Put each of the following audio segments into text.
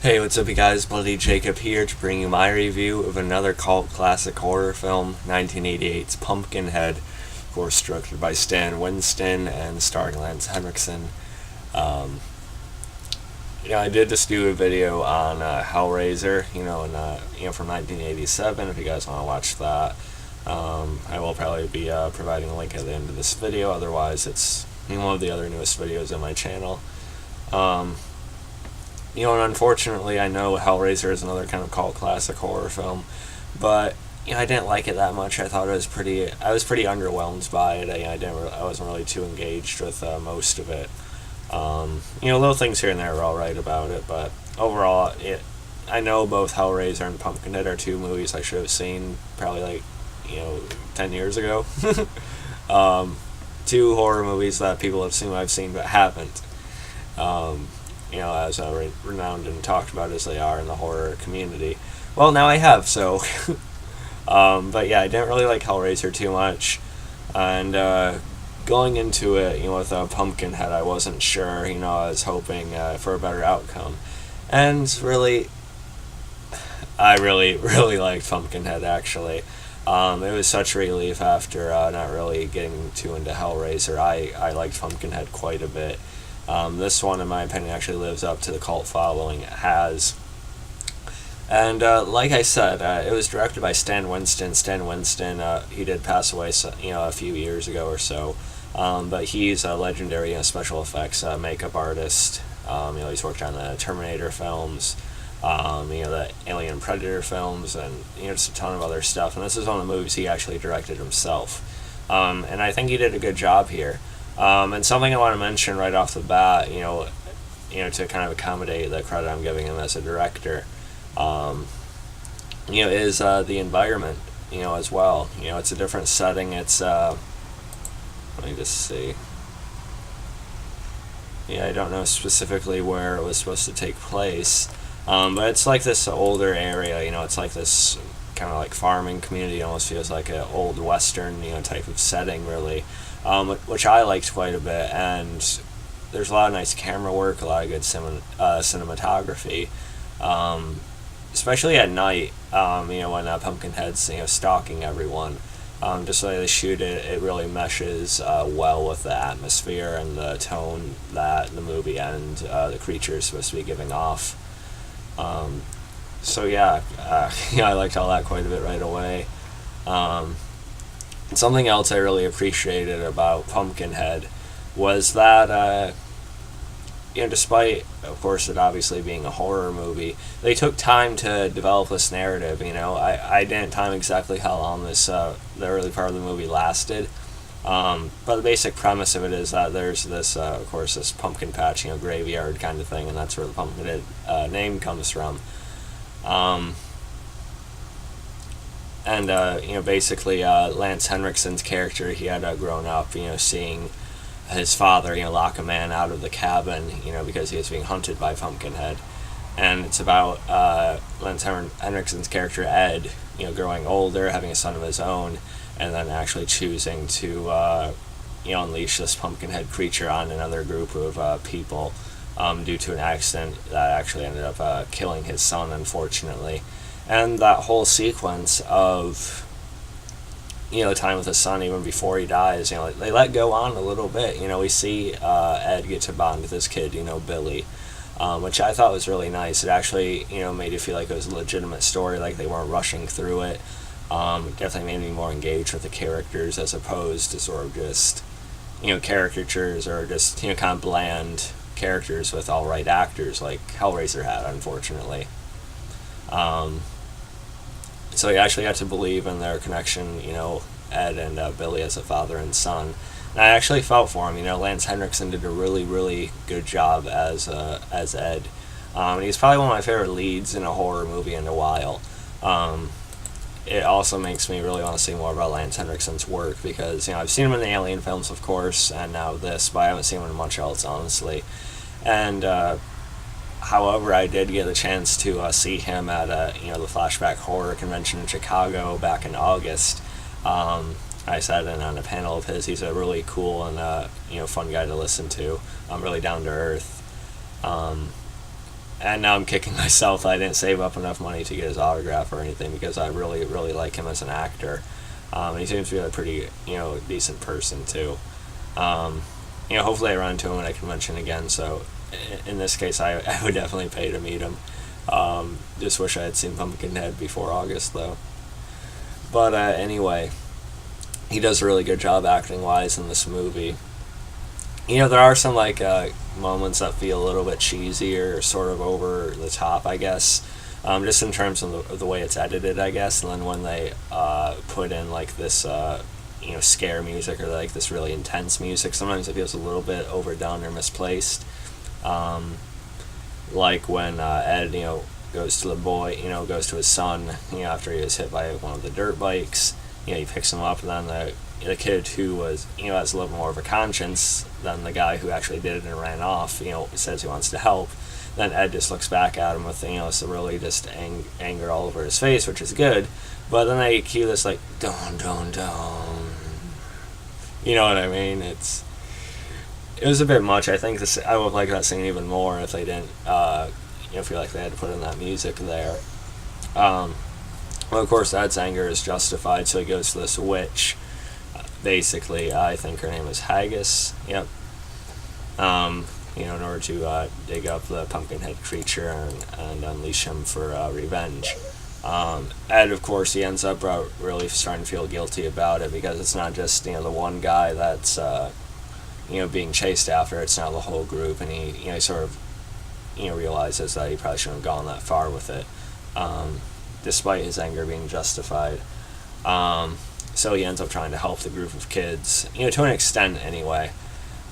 Hey, what's up, you guys? Bloody Jacob here to bring you my review of another cult classic horror film, 1988's Pumpkinhead, of course, directed by Stan Winston and starring Lance Henriksen. Um, I did just do a video on Hellraiser, from 1987. If you guys want to watch that, I will probably be providing a link at the end of this video. Otherwise, it's one of the other newest videos on my channel. Um, and unfortunately, I know Hellraiser is another kind of cult classic horror film, but I didn't like it that much. I thought I was pretty underwhelmed by it. I wasn't really too engaged with most of it. Little things here and there were all right about it, but overall, I know both Hellraiser and Pumpkinhead are two movies I should have seen probably 10 years ago. Two horror movies that people have seen I've seen but haven't. As renowned and talked about as they are in the horror community. Well, now I have, so. But yeah, I didn't really like Hellraiser too much. And going into it, with Pumpkinhead, I wasn't sure, I was hoping for a better outcome. And really, I really, really liked Pumpkinhead, actually. It was such a relief after not really getting too into Hellraiser. I liked Pumpkinhead quite a bit. This one, in my opinion, actually lives up to the cult following it has. And like I said, it was directed by Stan Winston. Stan Winston, he did pass away, a few years ago or so. But he's a legendary, special effects makeup artist. He's worked on the Terminator films, the Alien Predator films, and just a ton of other stuff. And this is one of the movies he actually directed himself. And I think he did a good job here. And something I want to mention right off the bat, to kind of accommodate the credit I'm giving him as a director, is the environment, as well. It's a different setting. It's, let me just see. Yeah, I don't know specifically where it was supposed to take place, but it's like this older area, it's like this kind of like farming community. It almost feels like an old western, type of setting, really. Which I liked quite a bit, and there's a lot of nice camera work, a lot of good cinematography, especially at night, when Pumpkinhead's, stalking everyone. Just the way they shoot it, it really meshes well with the atmosphere and the tone that the movie and the creature is supposed to be giving off. I liked all that quite a bit right away. Something else I really appreciated about Pumpkinhead was that, despite, of course, it obviously being a horror movie, they took time to develop this narrative. I didn't time exactly how long the early part of the movie lasted, but the basic premise of it is that there's this, of course, this pumpkin patch, graveyard kind of thing, and that's where the Pumpkinhead name comes from. Basically, Lance Henriksen's character, he had grown up, seeing his father, lock a man out of the cabin, because he was being hunted by Pumpkinhead. And it's about Lance Henriksen's character, Ed, growing older, having a son of his own, and then actually choosing to, unleash this Pumpkinhead creature on another group of people due to an accident that actually ended up killing his son, unfortunately. And that whole sequence of, time with his son even before he dies, they let go on a little bit. We see Ed get to bond with his kid, Billy, which I thought was really nice. It actually, made you feel like it was a legitimate story, like they weren't rushing through it. Definitely made me more engaged with the characters as opposed to sort of just, caricatures or just, kind of bland characters with all right actors like Hellraiser had, unfortunately. So you actually got to believe in their connection, Ed and Billy as a father and son. And I actually felt for him. Lance Henriksen did a really, really good job as Ed. He's probably one of my favorite leads in a horror movie in a while. It also makes me really want to see more about Lance Henriksen's work because, I've seen him in the Alien films, of course, and now this, but I haven't seen him in much else, honestly. And, however, I did get a chance to see him at the Flashback Horror Convention in Chicago back in August. I sat in on a panel of his. He's a really cool and fun guy to listen to. Really down to earth. and now I'm kicking myself I didn't save up enough money to get his autograph or anything, because I really, really like him as an actor. And he seems to be a pretty, decent person too. Hopefully I run into him at a convention again, so in this case I would definitely pay to meet him. Just wish I had seen Pumpkinhead before August though. But anyway, he does a really good job acting wise in this movie. There are some moments that feel a little bit cheesy or sort of over the top, I guess. Just in terms of the way it's edited, I guess. And then when they put in this scare music, or this really intense music, sometimes it feels a little bit overdone or misplaced. Like when Ed goes to the boy, goes to his son, after he was hit by one of the dirt bikes. He picks him up, and then the kid who was, has a little more of a conscience than the guy who actually did it and ran off, says he wants to help. Then Ed just looks back at him with, so really just anger all over his face, which is good. But then they cue this, don't. You know what I mean? It was a bit much. I think I would like that scene even more if they didn't, feel like they had to put in that music there. Well, of course, Ed's anger is justified, so he goes to this witch. Basically, I think her name is Haggis. Yep. In order to dig up the Pumpkinhead creature and unleash him for revenge. Ed, of course, he ends up really starting to feel guilty about it, because it's not just the one guy that's being chased after. It's now the whole group, and he sort of realizes that he probably shouldn't have gone that far with it, despite his anger being justified. So he ends up trying to help the group of kids, to an extent anyway.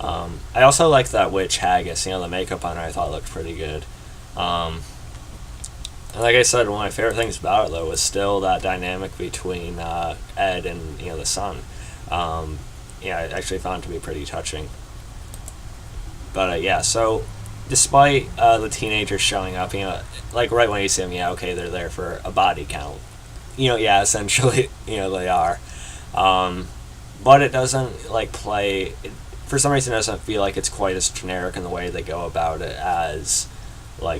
I also like that witch Haggis. The makeup on her I thought looked pretty good. And like I said, one of my favorite things about it though was still that dynamic between Ed and the son. I actually found it to be pretty touching. But so despite the teenagers showing up, right when you see them, okay, they're there for a body count. Essentially, they are. But it doesn't play. For some reason, it doesn't feel like it's quite as generic in the way they go about it as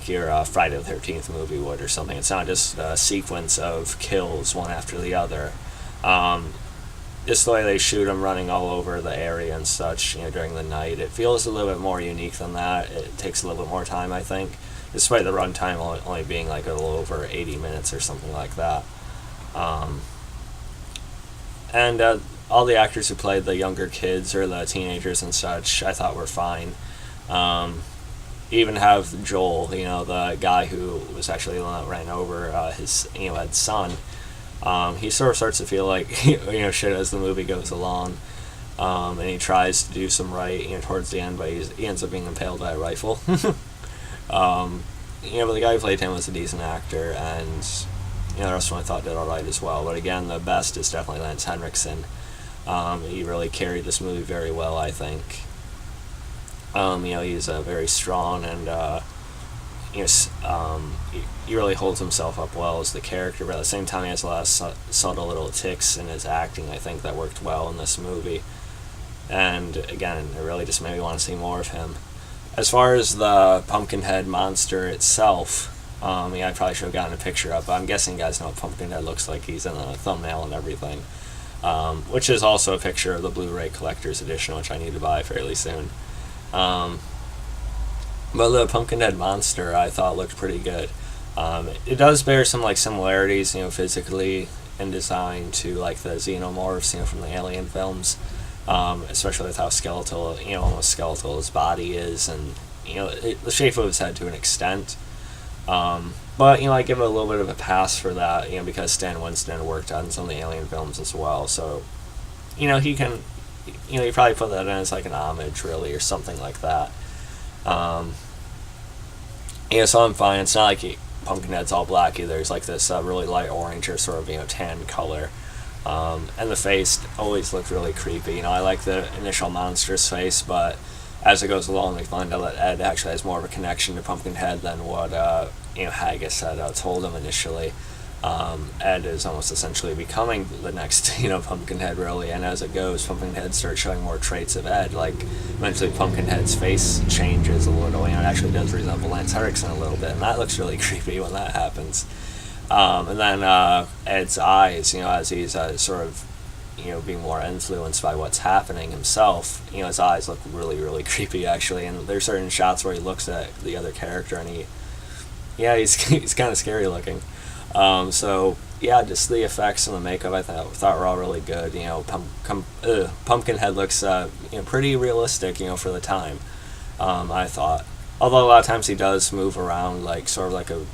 your Friday the 13th movie would or something. It's not just a sequence of kills one after the other. Just the way they shoot them running all over the area and such, during the night, it feels a little bit more unique than that. It takes a little bit more time, I think, despite the runtime only being a little over 80 minutes or something like that. And all the actors who played the younger kids or the teenagers and such, I thought were fine. Even have Joel, the guy who was actually the one that ran over his, Ed's son. He sort of starts to feel like, shit as the movie goes along. And he tries to do some right, towards the end, but he ends up being impaled by a rifle. But the guy who played him was a decent actor, and the rest of them I thought did alright as well. But again, the best is definitely Lance Henriksen. He really carried this movie very well, I think. He's very strong, and he really holds himself up well as the character, but at the same time he has a lot of subtle little ticks in his acting, I think, that worked well in this movie. And again, it really just made me want to see more of him. As far as the Pumpkinhead monster itself, I probably should have gotten a picture up, but I'm guessing you guys know what Pumpkinhead looks like. He's in the thumbnail and everything. Which is also a picture of the Blu-ray Collector's Edition, which I need to buy fairly soon. But the Pumpkinhead monster, I thought looked pretty good. It does bear some similarities, physically and design to the xenomorphs, from the Alien films. Especially with how skeletal, almost skeletal his body is, and the shape of his head to an extent. But I give it a little bit of a pass for that, because Stan Winston worked on some of the Alien films as well. So, he can, you probably put that in as an homage, really, or something like that. So I'm fine. It's not like Pumpkinhead's all black either. There's this really light orange or sort of tan color. And the face always looked really creepy. I like the initial monstrous face, but as it goes along, we find out that Ed actually has more of a connection to Pumpkinhead than what Haggis had told him initially. Ed is almost essentially becoming the next, Pumpkinhead, really, and as it goes, Pumpkinhead starts showing more traits of Ed, like, eventually Pumpkinhead's face changes a little, it actually does resemble Lance Henriksen a little bit, and that looks really creepy when that happens. And then Ed's eyes, as he's sort of, being more influenced by what's happening himself, his eyes look really, really creepy, actually, and there's certain shots where he looks at the other character, and he's kind of scary looking. So yeah, just the effects and the makeup I thought were all really good. Pumpkinhead looks pretty realistic, for the time. I thought, although a lot of times he does move around like sort of like a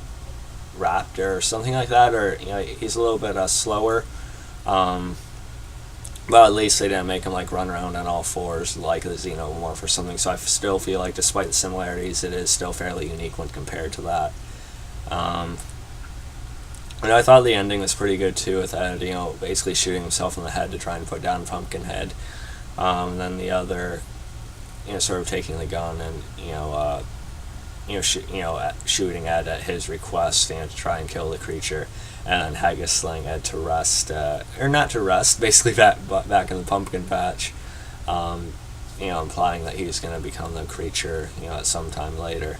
raptor or something like that, or he's a little bit slower. But at least they didn't make him like run around on all fours like the xenomorph or something. So I still feel like, despite the similarities, it is still fairly unique when compared to that. And I thought the ending was pretty good too, with Ed, basically shooting himself in the head to try and put down Pumpkinhead. And then the other, sort of taking the gun and shooting Ed at his request, to try and kill the creature, and then haggis Ed to rest, or not to rest, basically back in the pumpkin patch, implying that he's going to become the creature, at some time later.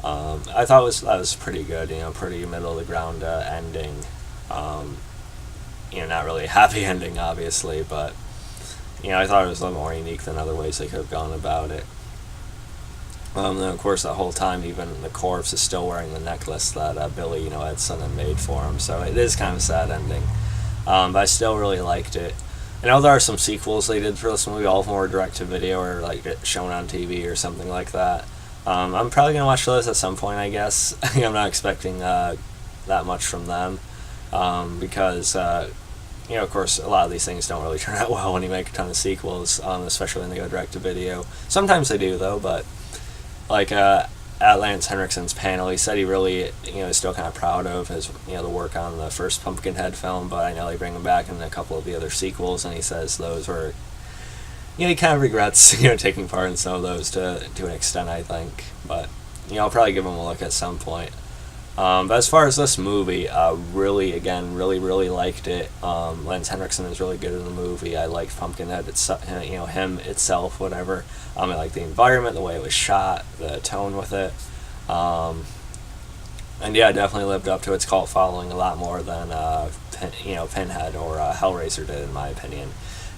I thought that was pretty good, pretty middle of the ground ending. Not really a happy ending, obviously, but I thought it was a little more unique than other ways they could have gone about it. Then of course that whole time, even the corpse is still wearing the necklace that Billy, Ed's son, had made for him. So it is kind of a sad ending, but I still really liked it. I know there are some sequels they did for this movie, all of them were direct to video or like shown on TV or something like that. I'm probably gonna watch those at some point, I guess. I'm not expecting that much from them, because of course, a lot of these things don't really turn out well when you make a ton of sequels, especially when they go direct to video. Sometimes they do, though, but like at Lance Henriksen's panel, he said he really, is still kind of proud of his, the work on the first Pumpkinhead film, but I know they bring him back in a couple of the other sequels, and he says those were, he kind of regrets, taking part in some of those to an extent, I think, but, I'll probably give him a look at some point. But as far as this movie, really liked it. Lance Henriksen is really good in the movie. I liked Pumpkinhead, him itself, whatever. I liked the environment, the way it was shot, the tone with it. And yeah, it definitely lived up to its cult following a lot more than, Pinhead or Hellraiser did, in my opinion.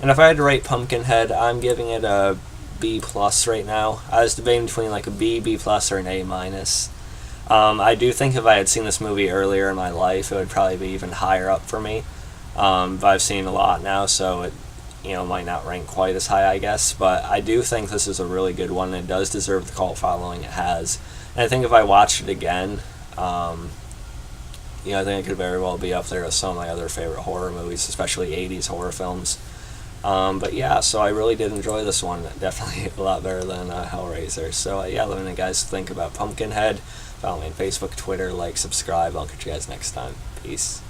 And if I had to rate Pumpkinhead, I'm giving it a B+ right now. I was debating between like a B+, or an A-. I do think if I had seen this movie earlier in my life, it would probably be even higher up for me. But I've seen a lot now, so it might not rank quite as high, I guess. But I do think this is a really good one. It does deserve the cult following it has. And I think if I watched it again, I think it could very well be up there with some of my other favorite horror movies, especially 80s horror films. But yeah, so I really did enjoy this one. Definitely a lot better than Hellraiser. So yeah, let me know, guys, think about Pumpkinhead. Follow me on Facebook, Twitter, like, subscribe. I'll catch you guys next time. Peace.